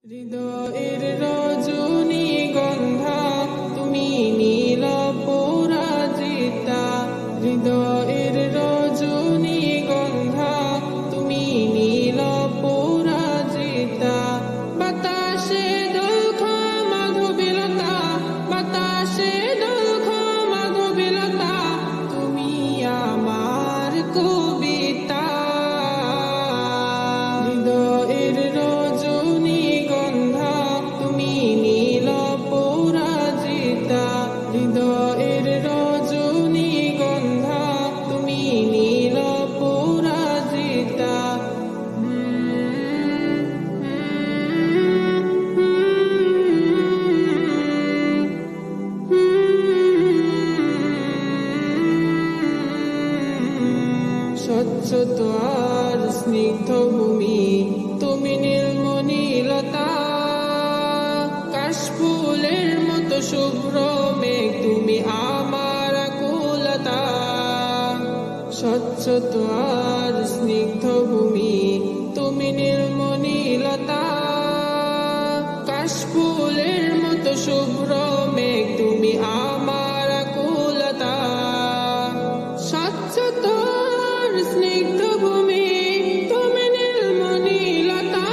হৃদয়ের রজনীগন্ধা তুমি নীল পরাজিতা। হৃদয়ের রজনীগন্ধা তুমি নীল পরাজিতা। বাতাসে দোলখা মাধবীলতা, বাতাসে দোলখা মাধবীলতা, তুমি আমার কবিতা। হৃদয়ের রজনীগন্ধা তুমি নীল পরাজিতা। হৃদয়ের রজনীগন্ধা তুমি নীল পরাজিতা। স্বচ্ছ আর স্নিগ্ধ ভূমি তুমি নীলমণিলতা। কাশফুলের মতো শুভ্র মেঘ তুমি আমার আকুলতা। স্বচ্ছ আর স্নিগ্ধ ভূমি তুমি নীলমণিলতা। কাশফুলের মতো শুভ্র মেঘ তুমি আমার আকুলতা। স্বচ্ছ স্নিগ্ধ ভূমি তুমি নীলমণিলতা।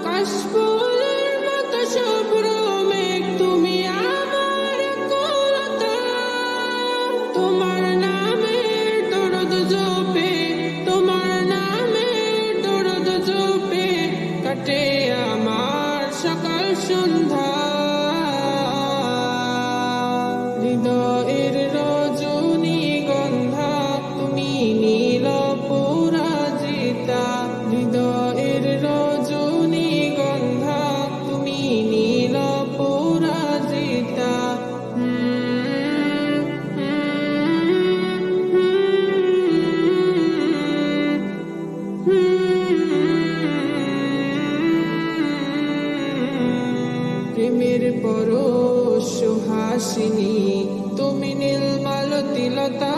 কাশফুলের মতো শুভ্র মেঘ তুমি আমার আকুলতা। তোমার নামের দরদ জপে, তোমার নামের দরদ জপে কাটে আমার সকাল সন্ধ্যা। হৃদয়ের রজনীগন্ধা তুমি নীল পরাজিতা। হৃদয়ের রজনীগন্ধা তুমি নীল পরাজিতা। প্রেমের পরশ সুহাসিনী তুমি নীলমালতিলতা।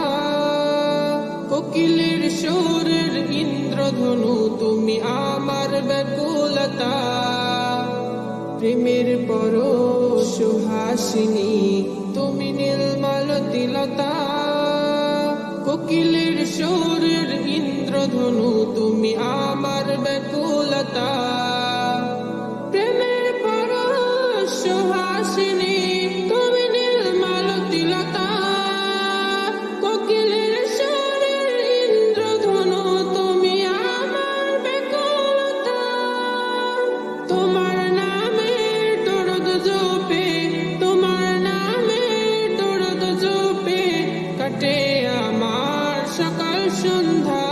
কোকিলের সুরের ইন্দ্রধনু তুমি আমার ব্যাকুলতা। প্রেমের পরশ সুহাসিনী তুমি নীলমালতিলতা। কোকিলের সুরের ইন্দ্রধনু তুমি আমার ব্যাকুলতা। প্রেমের পরশ সুহাসিনী তুমি নীলমালতিলতা। কোকিলের সুরের ইন্দ্রধনু তুমি আমার ব্যাকুলতা। তোমার নামের দরদ জপে, তোমার নামের দরদ জপে কাটে আমার সকাল সন্ধ্যা।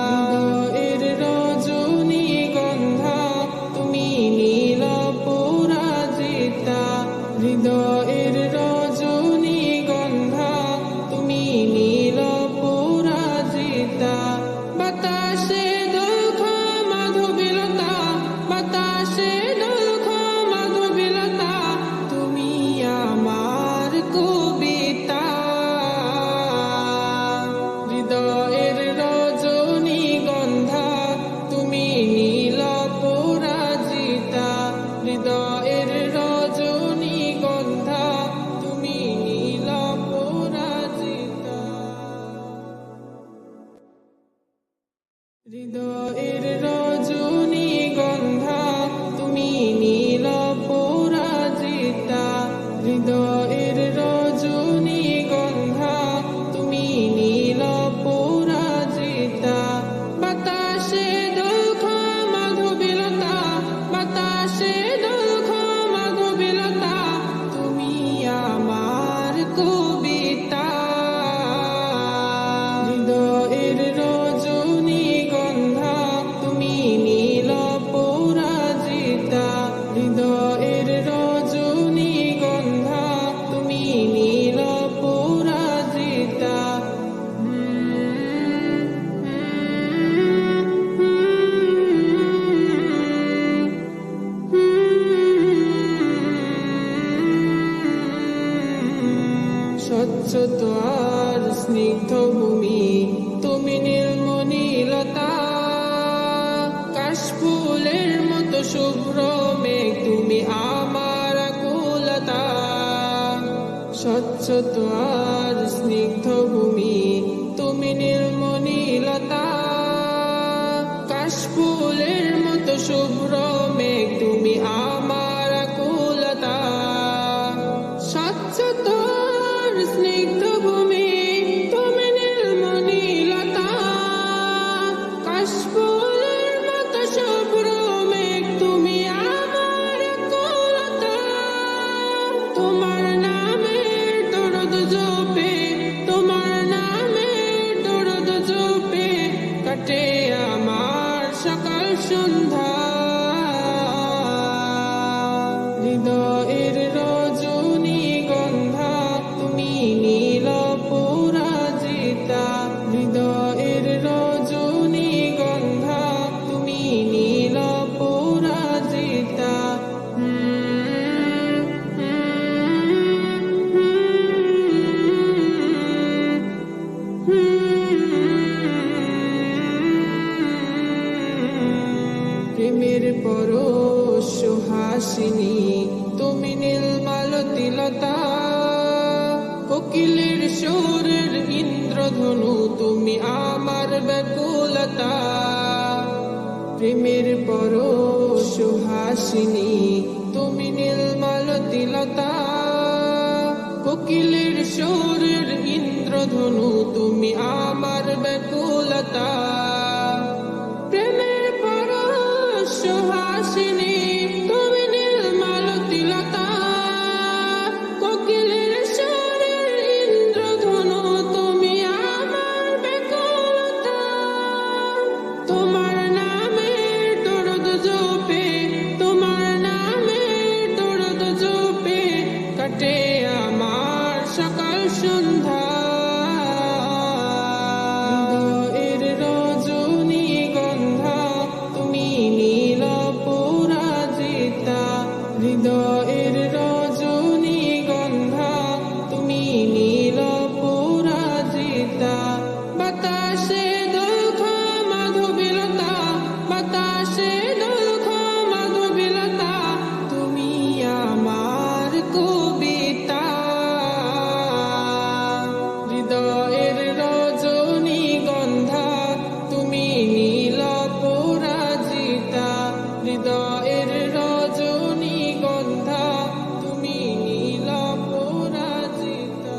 হৃদয়ের রজনীগন্ধা তুমি নীল পরাজিতা। হৃদয়ের রজনীগন্ধা তুমি নীল পরাজিতা। বাতাসে দোলখা মাধবীলতা, শুভ্র মেঘ তুমি আমার আকুলতা, স্বচ্ছ আর স্নিগ্ধ ভূমি তুমি নীলমণিলতা, কাশফুলের মতো শুভ্র মেঘ তুমি আমার আকুলতা, স্বচ্ছ আর স্নিগ্ধ ভূমি তুমি নীলমণিলতা, কাশফুলের মতো শুভ্র মেঘ তুমি আমার আকুলতা, তোমার নামের দরদ জপে, তোমার নামের দরদ জপে কাটে আমার সকাল সন্ধ্যা, হৃদয়ের রজনীগন্ধা তুমি নীল পরাজিতা, হৃদয়ের রজনীগন্ধা তুমি নীল পরাজিতা। প্রেমের পরশ সুহাসিনী তুমি নীলমালতিলতা, কোকিলের সুরের ইন্দ্রধনু তুমি আমার ব্যাকুলতা, প্রেমের পরশ সুহাসিনী তুমি নীলমালতিলতা, কোকিলের সুরের ইন্দ্রধনু তুমি আমার ব্যাকুলতা, প্রেমের পরশ সুহাসিনী তুমি নীলমালতিলতা, কোকিলের সুরের ইন্দ্রধনু তুমি আমার ব্যাকুলতা, তোমার নামের দরদ জপে, তোমার নামের দরদ জপে কাটে আমার সকাল সন্ধ্যা, হৃদয়ের রজনীগন্ধা তুমি নীল পরাজিতা, হৃদয়ের রজনীগন্ধা তুমি নীল পরাজিতা, বাতাসে দুঃখ মাধবীলতা, বাতাসে দুঃখ মাধবীলতা তুমি আমার কবিতা, হৃদয়ের রজনীগন্ধা তুমি নীল পরাজিতা, হৃদয়ের রজনীগন্ধা তুমি নীল পরাজিতা,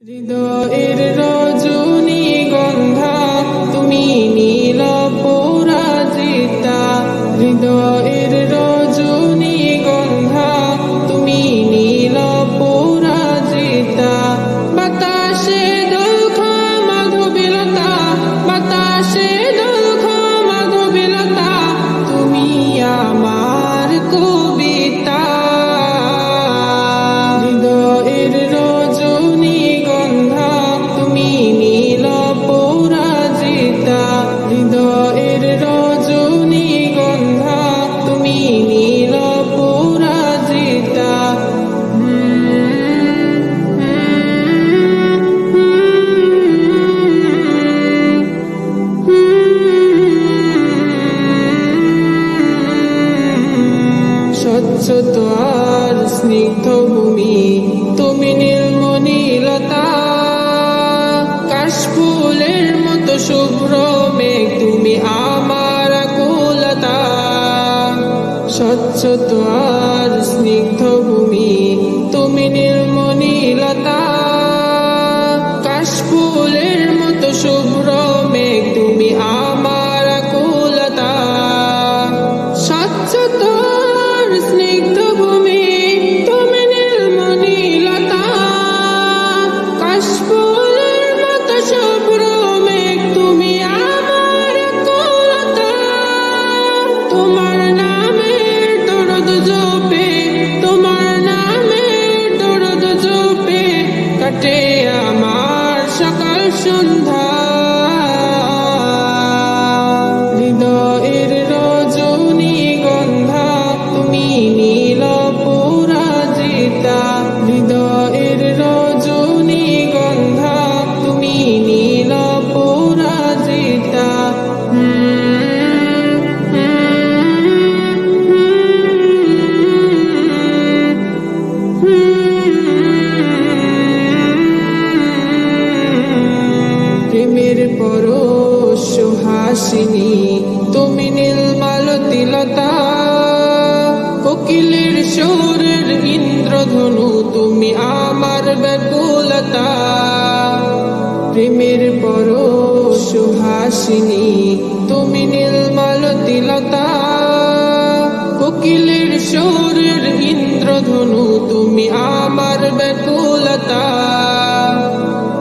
হৃদয়ের রজনীগন্ধা তুমি নীল পরাজিতা, হৃদয়ের রজনীগন্ধা তুমি নীল পরাজিতা, বাতাসে দুঃখ মাধবীলতা, বাতাসে দুঃখ মাধবীলতা তুমি আমার কবিতা, হৃদয়ের রজনীগন্ধা তুমি নীল পরাজিতা, হৃদয়ের রজনীগন্ধা তুমি নীল পরাজিতা। স্বচ্ছ আর স্নিগ্ধ ভূমি তুমি নীলমণিলতা, কাশফুলের মতো শুভ্র মেঘ তুমি আমার আকুলতা, স্বচ্ছ আর স্নিগ্ধ ভূমি তুমি নীলমণিলতা, কাশফুলের মতো শুভ্র মেঘ তুমি আমার আকুলতা, স্বচ্ছ আর স্নিগ্ধ ভূমি তুমি নীলমণিলতা, কাশফুলের মতো শুভ্র মেঘ তুমি আমার আকুলতা, তোমার নামের দরদ জপে, তোমার পরশ সুহাসিনী, তুমি নীলমালতি লতা, কোকিলের সুরের ইন্দ্রধনু, তুমি আমার ব্যাকুলতা। প্রেমের পরশ সুহাসিনী, তুমি নীলমালতি লতা, কোকিলের সুরের ইন্দ্রধনু, তুমি আমার ব্যাকুলতা।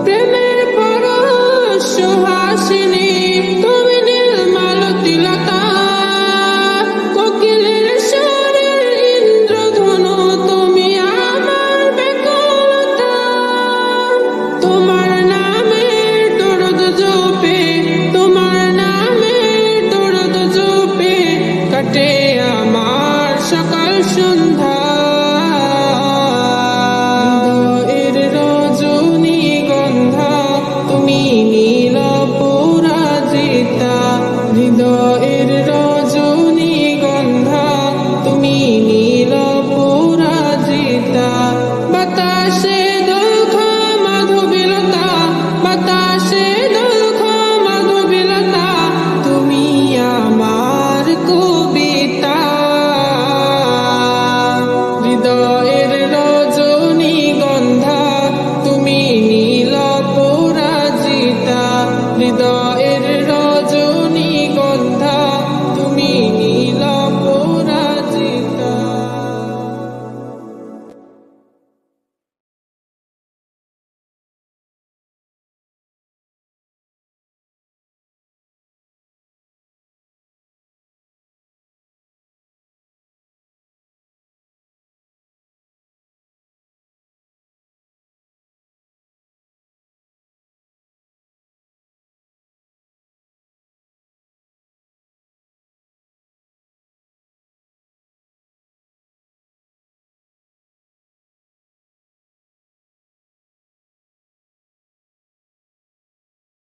প্রেমের পরশ সুহাসিনী,